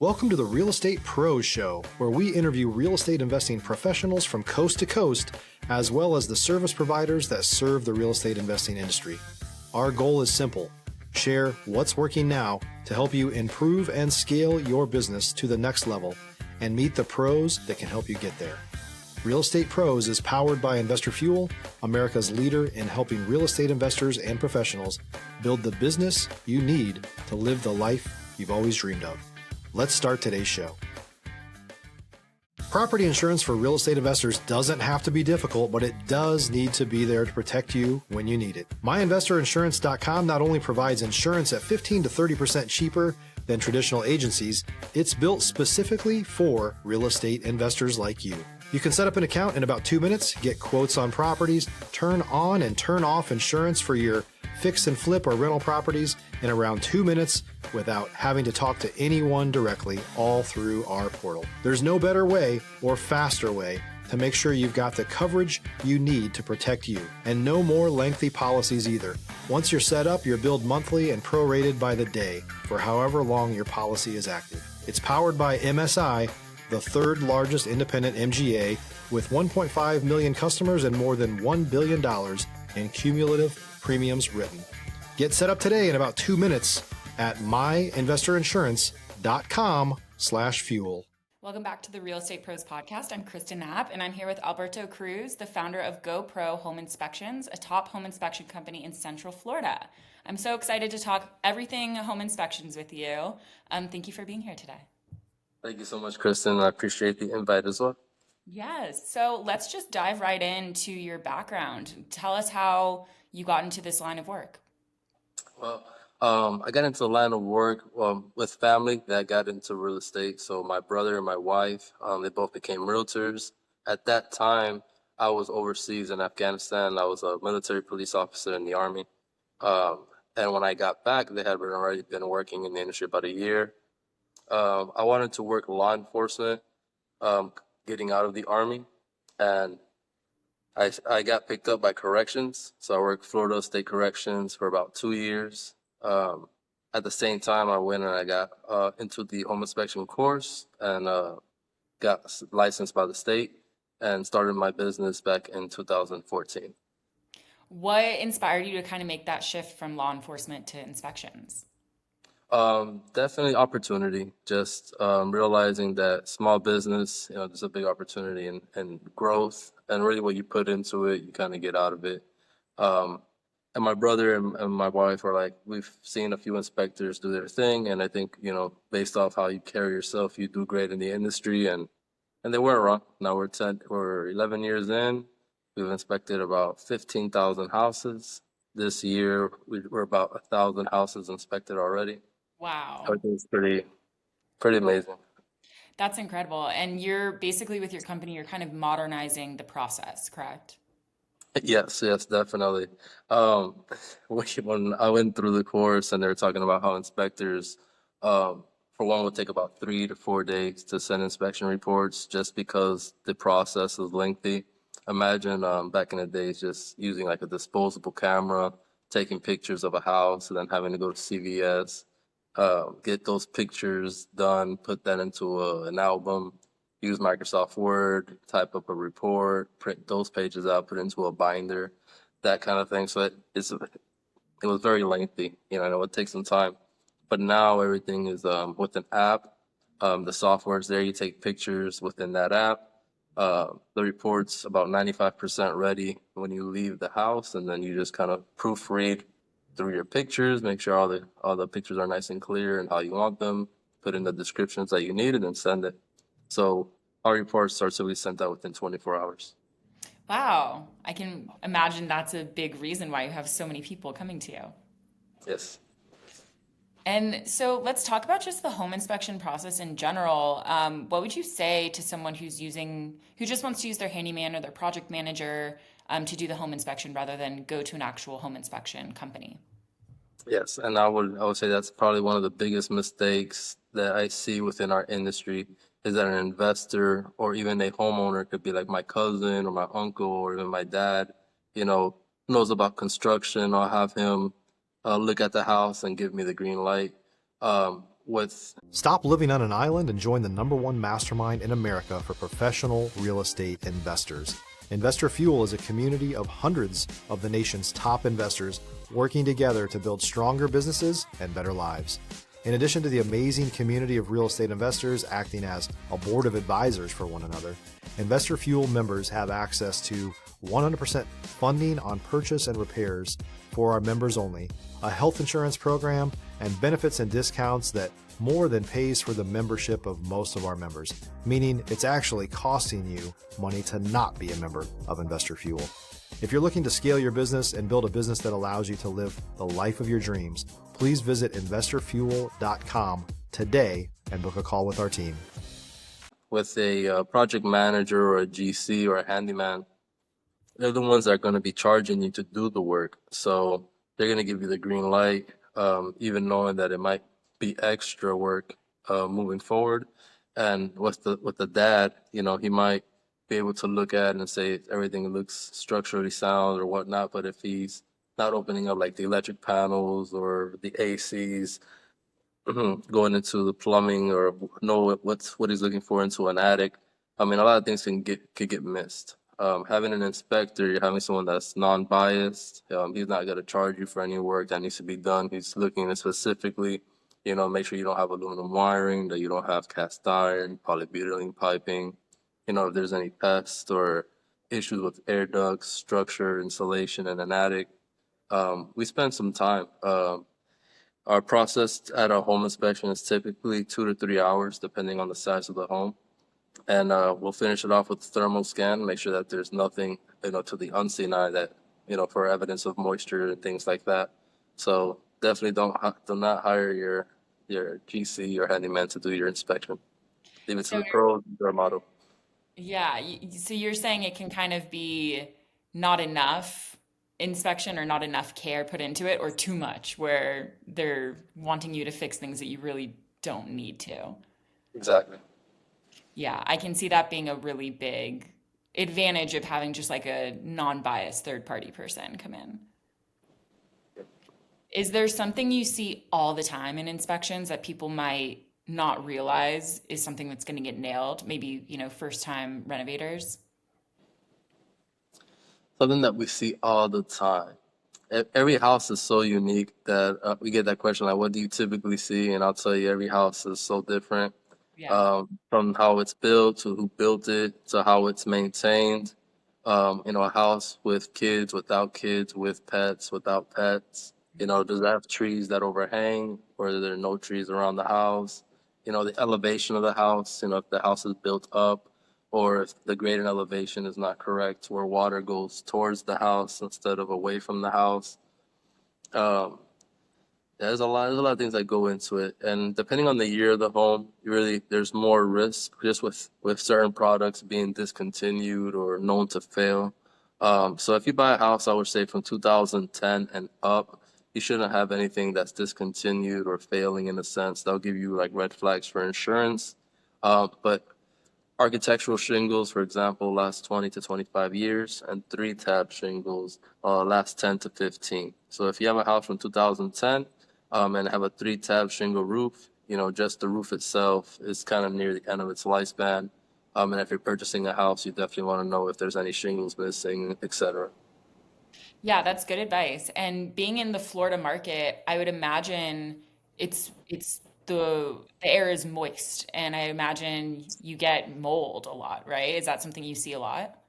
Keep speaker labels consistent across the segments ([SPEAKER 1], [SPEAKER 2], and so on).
[SPEAKER 1] Welcome to the Real Estate Pros Show, where we interview real estate investing professionals from coast to coast, as well as the service providers that serve the real estate investing industry. Our goal is simple: share what's working now to help you improve and scale your business to the next level and meet the pros that can help you get there. Real Estate Pros is powered by Investor Fuel, America's leader in helping real estate investors and professionals build the business you need to live the life you've always dreamed of. Let's start today's show. Property insurance for real estate investors doesn't have to be difficult, but it does need to be there to protect you when you need it. MyInvestorInsurance.com not only provides insurance at 15 to 30% cheaper than traditional agencies, it's built specifically for real estate investors like you. You can set up an account in about 2 minutes, get quotes on properties, turn on and turn off insurance for your fix and flip or rental properties in around 2 minutes without having to talk to anyone directly, all through our portal. There's no better way or faster way to make sure you've got the coverage you need to protect you, and no more lengthy policies either. Once you're set up, you're billed monthly and prorated by the day for however long your policy is active. It's powered by MSI, the third largest independent MGA, with 1.5 million customers and more than $1 billion in cumulative premiums written. Get set up today in about 2 minutes at myinvestorinsurance.com/fuel.
[SPEAKER 2] Welcome back to the Real Estate Pros podcast. I'm Kristen Knapp, and I'm here with Alberto Cruz, the founder of GoPro Home Inspections, a top home inspection company in Central Florida. I'm so excited to talk everything home inspections with you. Thank you for being here today.
[SPEAKER 3] Thank you so much, Kristen. I appreciate the invite as well.
[SPEAKER 2] Yes. So let's just dive right into your background. Tell us how you got into this line of work.
[SPEAKER 3] Well, I got into the line of work with family that got into real estate. So my brother and my wife, they both became realtors. At that time, I was overseas in Afghanistan. I was a military police officer in the Army. And when I got back, they had already been working in the industry about a year. I wanted to work law enforcement, getting out of the Army. And I got picked up by corrections. So I worked Florida State Corrections for about 2 years. At the same time, I went and I got into the home inspection course and got licensed by the state and started my business back in 2014.
[SPEAKER 2] What inspired you to kind of make that shift from law enforcement to inspections?
[SPEAKER 3] Definitely opportunity. Just realizing that small business, there's a big opportunity and growth, and really what you put into it, you kind of get out of it. And my brother and my wife are like, we've seen a few inspectors do their thing, and I think, based off how you carry yourself, you do great in the industry, and they weren't wrong. Now we're 11 years in. We've inspected about 15,000 houses. This year, we're about 1,000 houses inspected already.
[SPEAKER 2] Wow.
[SPEAKER 3] Everything's pretty amazing.
[SPEAKER 2] That's incredible. And you're basically, with your company, you're kind of modernizing the process, correct?
[SPEAKER 3] Yes, definitely. When I went through the course and they were talking about how inspectors, for one, would take about 3 to 4 days to send inspection reports just because the process is lengthy. Imagine back in the days just using like a disposable camera, taking pictures of a house, and then having to go to CVS, get those pictures done, put that into an album, use Microsoft Word, type up a report, print those pages out, put it into a binder, that kind of thing. So it was very lengthy. It would take some time. But now everything is with an app. The software is there. You take pictures within that app. The report's about 95% ready when you leave the house, and then you just kind of proofread through your pictures, make sure all the pictures are nice and clear and how you want them, put in the descriptions that you need, and then send it. So our reports are typically sent out within 24 hours.
[SPEAKER 2] Wow. I can imagine that's a big reason why you have so many people coming to you.
[SPEAKER 3] Yes.
[SPEAKER 2] And so let's talk about just the home inspection process in general. What would you say to someone who just wants to use their handyman or their project manager to do the home inspection rather than go to an actual home inspection company?
[SPEAKER 3] Yes, and I would say that's probably one of the biggest mistakes that I see within our industry is that an investor or even a homeowner, could be like my cousin or my uncle or even my dad, knows about construction. I'll have him look at the house and give me the green light. with
[SPEAKER 1] Stop living on an island and join the #1 mastermind in America for professional real estate investors. Investor Fuel is a community of hundreds of the nation's top investors working together to build stronger businesses and better lives. In addition to the amazing community of real estate investors acting as a board of advisors for one another, Investor Fuel members have access to 100% funding on purchase and repairs for our members only, a health insurance program, and benefits and discounts that more than pays for the membership of most of our members, meaning it's actually costing you money to not be a member of Investor Fuel. If you're looking to scale your business and build a business that allows you to live the life of your dreams, please visit investorfuel.com today and book a call with our team.
[SPEAKER 3] with a project manager or a GC or a handyman, they're the ones that are going to be charging you to do the work. So they're going to give you the green light, even knowing that it might be extra work moving forward. And with the dad, you know, he might be able to look at it and say everything looks structurally sound or whatnot. But if he's not opening up like the electric panels or the ACs, going into the plumbing or know what he's looking for into an attic, I mean, a lot of things could get missed. Having an inspector, you're having someone that's non-biased. He's not going to charge you for any work that needs to be done. He's looking at specifically, you know, make sure you don't have aluminum wiring, that you don't have cast iron, polybutylene piping. You know, if there's any pests or issues with air ducts, structure, insulation in an attic. We spend some time. Our process at a home inspection is typically 2 to 3 hours, depending on the size of the home. And we'll finish it off with a thermal scan, make sure that there's nothing, you know, to the unseen eye that, you know, for evidence of moisture and things like that. So definitely do not hire your GC or handyman to do your inspection. Leave it to
[SPEAKER 2] So
[SPEAKER 3] the pros, their model.
[SPEAKER 2] yeah, so you're saying it can kind of be not enough inspection or not enough care put into it, or too much, where they're wanting you to fix things that you really don't need to.
[SPEAKER 3] Exactly.
[SPEAKER 2] Yeah, I can see that being a really big advantage of having just like a non-biased third-party person come in. Is there something you see all the time in inspections that people might not realize is something that's going to get nailed? Maybe, you know, first-time renovators?
[SPEAKER 3] Something that we see all the time. Every house is so unique that we get that question like, what do you typically see? And I'll tell you, every house is so different,
[SPEAKER 2] Yeah.
[SPEAKER 3] from how it's built to who built it to how it's maintained. You know, a house with kids, without kids, with pets, without pets. You know, does it have trees that overhang, or are there no trees around the house? You know, the elevation of the house, you know, if the house is built up, or if the grade and elevation is not correct, where water goes towards the house instead of away from the house. Um, there's a lot of things that go into it, and depending on the year of the home, there's more risk just with certain products being discontinued or known to fail. So if you buy a house, I would say from 2010 and up, you shouldn't have anything that's discontinued or failing in a sense. They'll give you like red flags for insurance. But architectural shingles, for example, last 20 to 25 years, and three-tab shingles last 10 to 15. So if you have a house from 2010 and have a three-tab shingle roof, you know, just the roof itself is kind of near the end of its lifespan. And if you're purchasing a house, you definitely want to know if there's any shingles missing, etc.
[SPEAKER 2] Yeah, that's good advice. And being in the Florida market, I would imagine it's the air is moist, and I imagine you get mold a lot, right? Is that something you see a lot?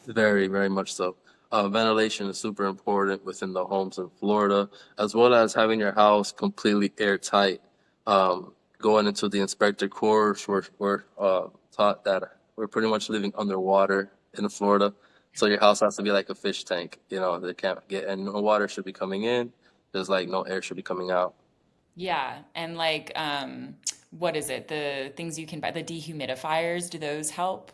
[SPEAKER 3] Very, very much so. Ventilation is super important within the homes in Florida, as well as having your house completely airtight. Going into the inspector course, we're taught that we're pretty much living underwater in Florida. So your house has to be like a fish tank. You know, they can't get, and no water should be coming in. There's like no air should be coming out.
[SPEAKER 2] Yeah, and like what is it? The things you can buy, the dehumidifiers, do those help?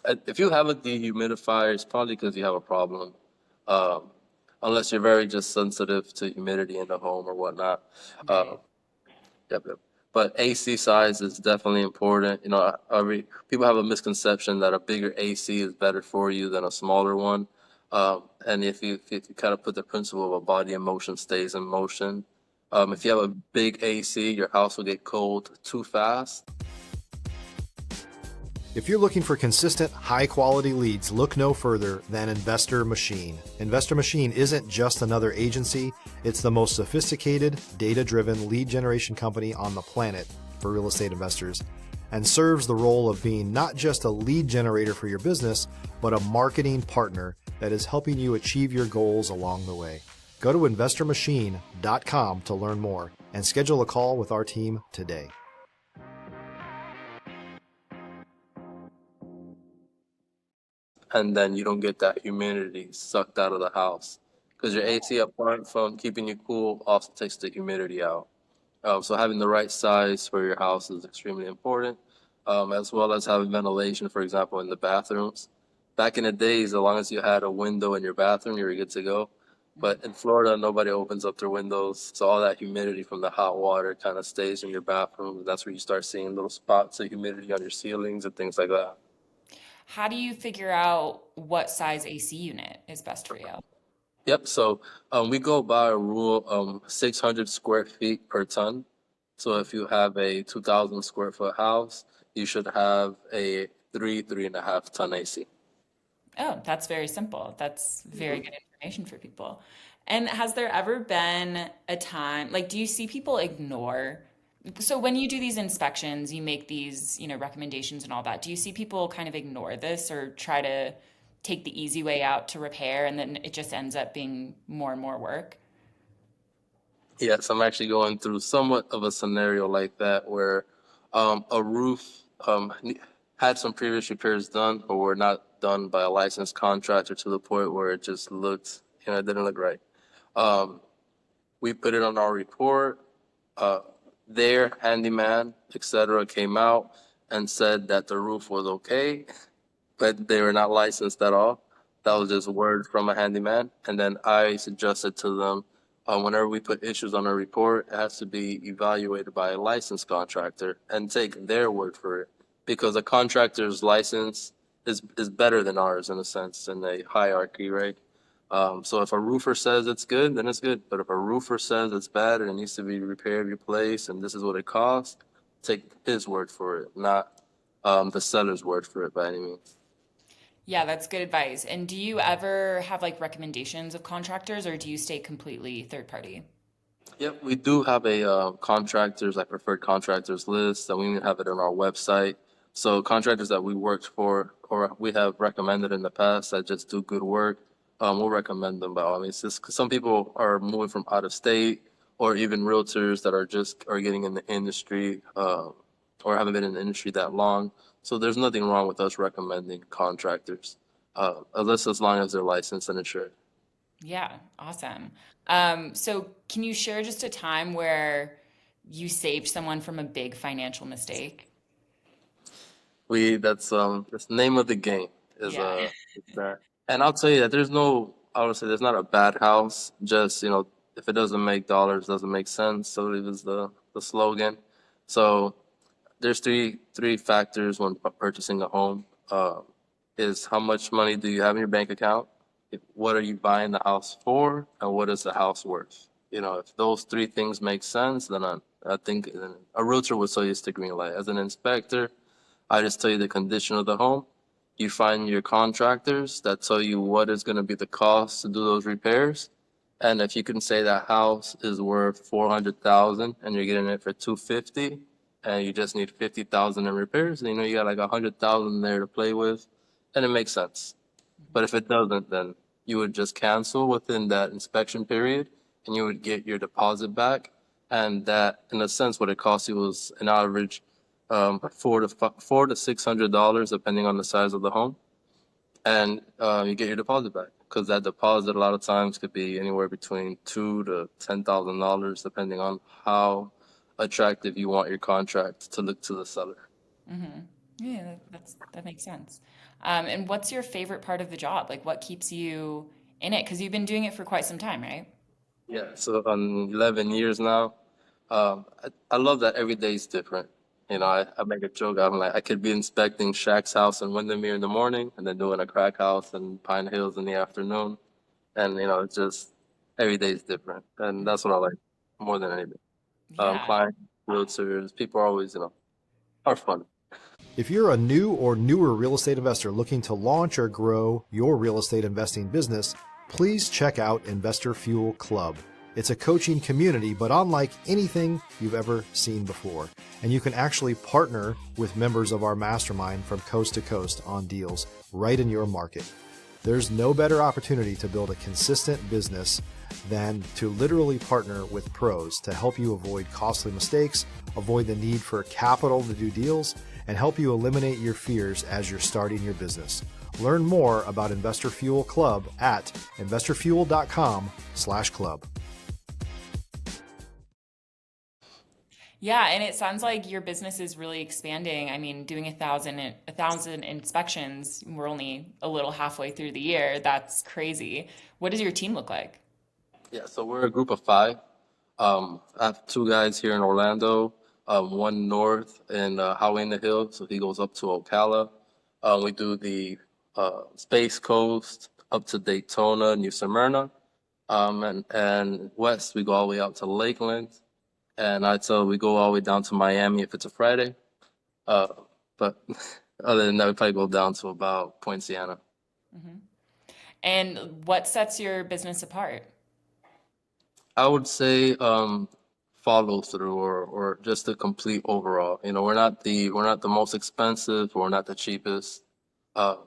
[SPEAKER 3] If you have a dehumidifier, it's probably because you have a problem. Um, Unless you're very just sensitive to humidity in the home or whatnot.
[SPEAKER 2] Right.
[SPEAKER 3] Uh, yep, yep. But AC size is definitely important. You know, people have a misconception that a bigger AC is better for you than a smaller one. And if you kind of put the principle of a body in motion stays in motion, If you have a big AC, your house will get cold too fast.
[SPEAKER 1] If you're looking for consistent, high-quality leads, look no further than Investor Machine. Investor Machine isn't just another agency, it's the most sophisticated, data-driven lead generation company on the planet for real estate investors, and serves the role of being not just a lead generator for your business, but a marketing partner that is helping you achieve your goals along the way. Go to investormachine.com to learn more and schedule a call with our team today.
[SPEAKER 3] And then you don't get that humidity sucked out of the house. Because your AC, apart from keeping you cool, also takes the humidity out. So having the right size for your house is extremely important, as well as having ventilation, for example, in the bathrooms. Back in the days, as long as you had a window in your bathroom, you were good to go. But in Florida, nobody opens up their windows, so all that humidity from the hot water kind of stays in your bathroom. And that's where you start seeing little spots of humidity on your ceilings and things like that.
[SPEAKER 2] How do you figure out what size AC unit is best for you?
[SPEAKER 3] Yep. So we go by a rule 600 square feet per ton. So if you have a 2,000 square foot house, you should have a 3.5 ton AC.
[SPEAKER 2] Oh, that's very simple. That's very good information for people. And has there ever been a time, like, do you see people ignore? So when you do these inspections, you make these, recommendations and all that. Do you see people kind of ignore this or try to take the easy way out to repair and then it just ends up being more and more work?
[SPEAKER 3] Yes, I'm actually going through somewhat of a scenario like that where a roof had some previous repairs done, but were not done by a licensed contractor to the point where it just looked, it didn't look right. Um, we put it on our report. Uh, their handyman, etc., came out and said that the roof was okay, but they were not licensed at all. That was just word from a handyman. And then I suggested to them, whenever we put issues on a report, it has to be evaluated by a licensed contractor and take their word for it. Because a contractor's license is better than ours in a sense, in a hierarchy, right? So if a roofer says it's good, then it's good. But if a roofer says it's bad and it needs to be repaired, replaced, and this is what it costs, take his word for it, not the seller's word for it by any means.
[SPEAKER 2] Yeah, that's good advice. And do you ever have like recommendations of contractors or do you stay completely third party?
[SPEAKER 3] Yep, we do have a contractors, like preferred contractors list, and we even have it on our website. So contractors that we worked for or we have recommended in the past that just do good work, we'll recommend them by all means. Just 'cause some people are moving from out of state, or even realtors that are getting in the industry, or haven't been in the industry that long. So there's nothing wrong with us recommending contractors, unless as long as they're licensed and insured.
[SPEAKER 2] Yeah, awesome. So can you share just a time where you saved someone from a big financial mistake?
[SPEAKER 3] That's the name of the game is
[SPEAKER 2] Yeah.
[SPEAKER 3] is that. And I'll tell you that I would say there's not a bad house. Just, if it doesn't make dollars, doesn't make sense. So it was the slogan. So there's three factors when purchasing a home. Is how much money do you have in your bank account? What are you buying the house for? And what is the house worth? If those three things make sense, then I think a realtor would sell you a green light. As an inspector, I just tell you the condition of the home. You find your contractors that tell you what is going to be the cost to do those repairs. And if you can say that house is worth 400,000 and you're getting it for 250, and you just need 50,000 in repairs, and you got like 100,000 there to play with, and it makes sense. But if it doesn't, then you would just cancel within that inspection period, and you would get your deposit back. And that, in a sense, what it cost you was an average $400 to $600, depending on the size of the home, and you get your deposit back. Because that deposit a lot of times could be anywhere between $2,000 to $10,000, depending on how attractive you want your contract to look to the seller.
[SPEAKER 2] Hmm. Yeah, that makes sense. And what's your favorite part of the job? Like what keeps you in it? Because you've been doing it for quite some time, right?
[SPEAKER 3] Yeah, so on 11 years now, I love that every day is different. I make a joke. I'm like, I could be inspecting Shaq's house in Windermere in the morning and then doing a crack house in Pine Hills in the afternoon. And, it's just every day is different. And that's what I like more than anything.
[SPEAKER 2] Yeah.
[SPEAKER 3] Clients, realtors, people are always, are fun.
[SPEAKER 1] If you're a new or newer real estate investor looking to launch or grow your real estate investing business, please check out Investor Fuel Club. It's a coaching community, but unlike anything you've ever seen before. And you can actually partner with members of our mastermind from coast to coast on deals right in your market. There's no better opportunity to build a consistent business than to literally partner with pros to help you avoid costly mistakes, avoid the need for capital to do deals, and help you eliminate your fears as you're starting your business. Learn more about Investor Fuel Club at investorfuel.com/club.
[SPEAKER 2] Yeah, and it sounds like your business is really expanding. I mean, doing a thousand inspections, we're only a little halfway through the year. That's crazy. What does your team look like?
[SPEAKER 3] Yeah, so we're a group of five. I have two guys here in Orlando, one north in Howey in the Hill, so he goes up to Ocala. We do the Space Coast up to Daytona, New Smyrna, and west we go all the way out to Lakeland, and I'd say we go all the way down to Miami if it's a Friday. Uh, but other than that, we probably go down to about Point Siena.
[SPEAKER 2] And what sets your business apart?
[SPEAKER 3] I would say follow through or just the complete overall. We're not the most expensive, we're not the cheapest. Uh,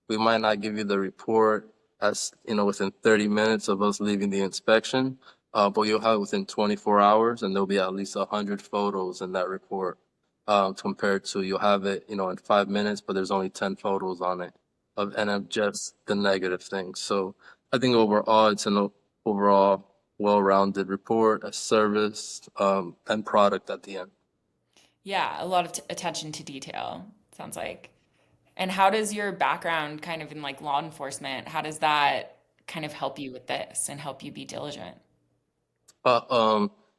[SPEAKER 3] we might not give you the report as within 30 minutes of us leaving the inspection, but you'll have it within 24 hours, and there'll be at least 100 photos in that report. Compared to you'll have it in 5 minutes, but there's only 10 photos on it, of just the negative things. So I think overall it's an overall well-rounded report, a service, and product at the end.
[SPEAKER 2] Yeah, a lot of attention to detail, sounds like. And how does your background kind of in like law enforcement, how does that kind of help you with this and help you be diligent?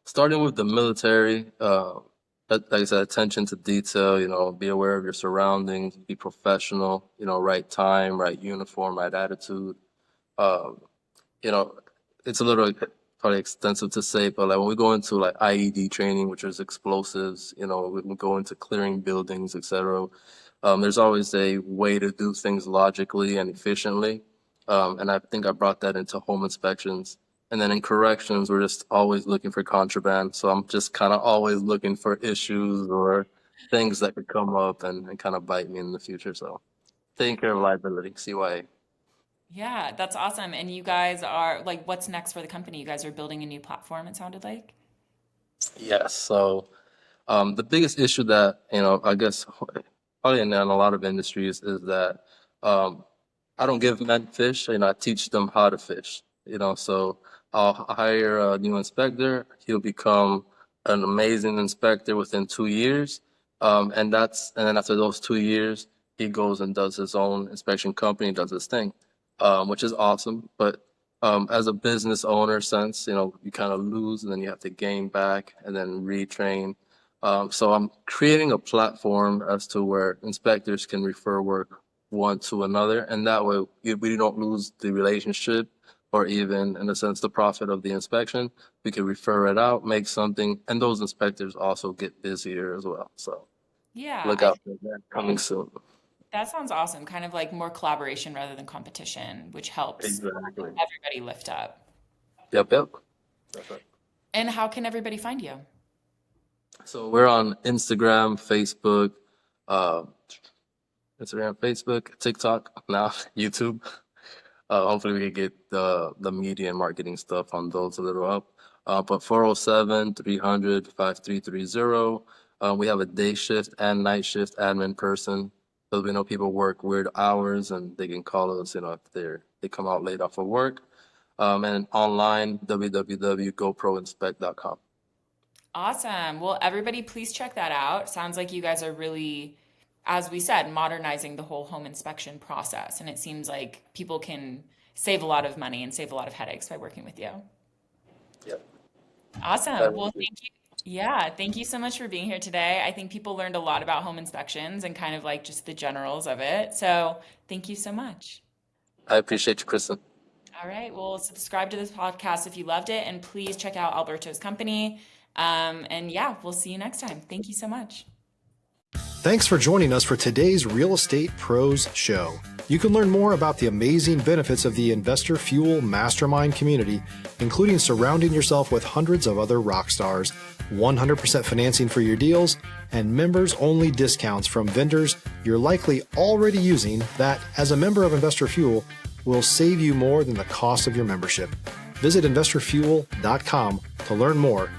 [SPEAKER 3] Starting with the military, like I said, attention to detail, be aware of your surroundings, be professional, right time, right uniform, right attitude. Um, you know, it's a little probably extensive to say, but like when we go into like IED training, which is explosives, we go into clearing buildings, etc. There's always a way to do things logically and efficiently. And I think I brought that into home inspections. And then in corrections, we're just always looking for contraband. So I'm just kind of always looking for issues or things that could come up and kind of bite me in the future. So taking care of liability, CYA.
[SPEAKER 2] Yeah, that's awesome. And you guys are like, what's next for the company? You guys are building a new platform, it sounded like.
[SPEAKER 3] Yes. So the biggest issue that, I guess probably in a lot of industries is that um, I don't give men fish, I teach them how to fish, so I'll hire a new inspector. He'll become an amazing inspector within 2 years. And then after those 2 years, he goes and does his own inspection company, does his thing, which is awesome. But as a business owner, since you kind of lose and then you have to gain back and then retrain. So I'm creating a platform as to where inspectors can refer work one to another, and that way we don't lose the relationship or even, in a sense, the profit of the inspection. We can refer it out, make something, and those inspectors also get busier as well. So
[SPEAKER 2] Yeah,
[SPEAKER 3] look out for that coming soon.
[SPEAKER 2] that sounds awesome. Kind of like more collaboration rather than competition, which helps
[SPEAKER 3] Exactly.
[SPEAKER 2] everybody lift up.
[SPEAKER 3] Yep, yep. That's right.
[SPEAKER 2] And how can everybody find you?
[SPEAKER 3] So we're on uh, Facebook, TikTok, now YouTube. Hopefully we can get the media and marketing stuff on those a little up. But 407-300-5330. We have a day shift and night shift admin person. So we know people work weird hours and they can call us, if they come out late off of work. And online, www.goproinspect.com.
[SPEAKER 2] Awesome. Well, everybody, please check that out. Sounds like you guys are really, as we said, modernizing the whole home inspection process. And it seems like people can save a lot of money and save a lot of headaches by working with you.
[SPEAKER 3] Yep.
[SPEAKER 2] Awesome.
[SPEAKER 3] That
[SPEAKER 2] Well,
[SPEAKER 3] would be-
[SPEAKER 2] thank you. Yeah, thank you so much for being here today. I think people learned a lot about home inspections and kind of like just the generals of it. So thank you so much.
[SPEAKER 3] I appreciate you, Kristen.
[SPEAKER 2] All right. Well, subscribe to this podcast if you loved it, and please check out Alberto's company. And yeah, we'll see you next time. Thank you so much.
[SPEAKER 1] Thanks for joining us for today's Real Estate Pros Show. You can learn more about the amazing benefits of the Investor Fuel Mastermind community, including surrounding yourself with hundreds of other rock stars, 100% financing for your deals, and members-only discounts from vendors you're likely already using that, as a member of Investor Fuel, will save you more than the cost of your membership. Visit investorfuel.com to learn more.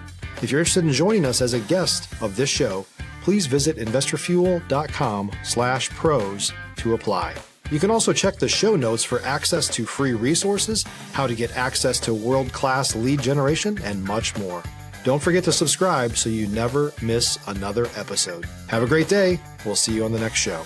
[SPEAKER 1] If you're interested in joining us as a guest of this show, please visit investorfuel.com/pros to apply. You can also check the show notes for access to free resources, how to get access to world-class lead generation, and much more. Don't forget to subscribe so you never miss another episode. Have a great day. We'll see you on the next show.